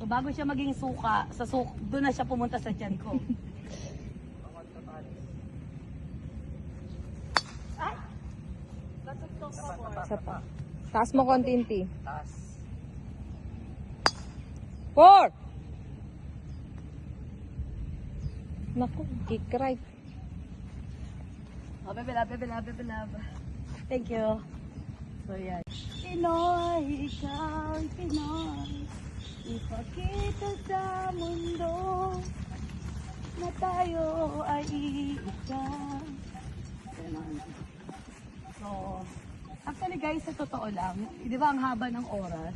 So bago siya maging suka, doon na siya pumunta sa tiyan ko. Ay! Natugtog ka po. Isa pa. Taas mo konti, T. Taas. 4! Naku, kick right. Oh, bebe love. Thank you. So yan. Pinoy, ikaw ay Pinoy. Ipakita sa mundo na tayo ay isa. So, actually guys, sa totoo lang, di ba ang haba ng oras?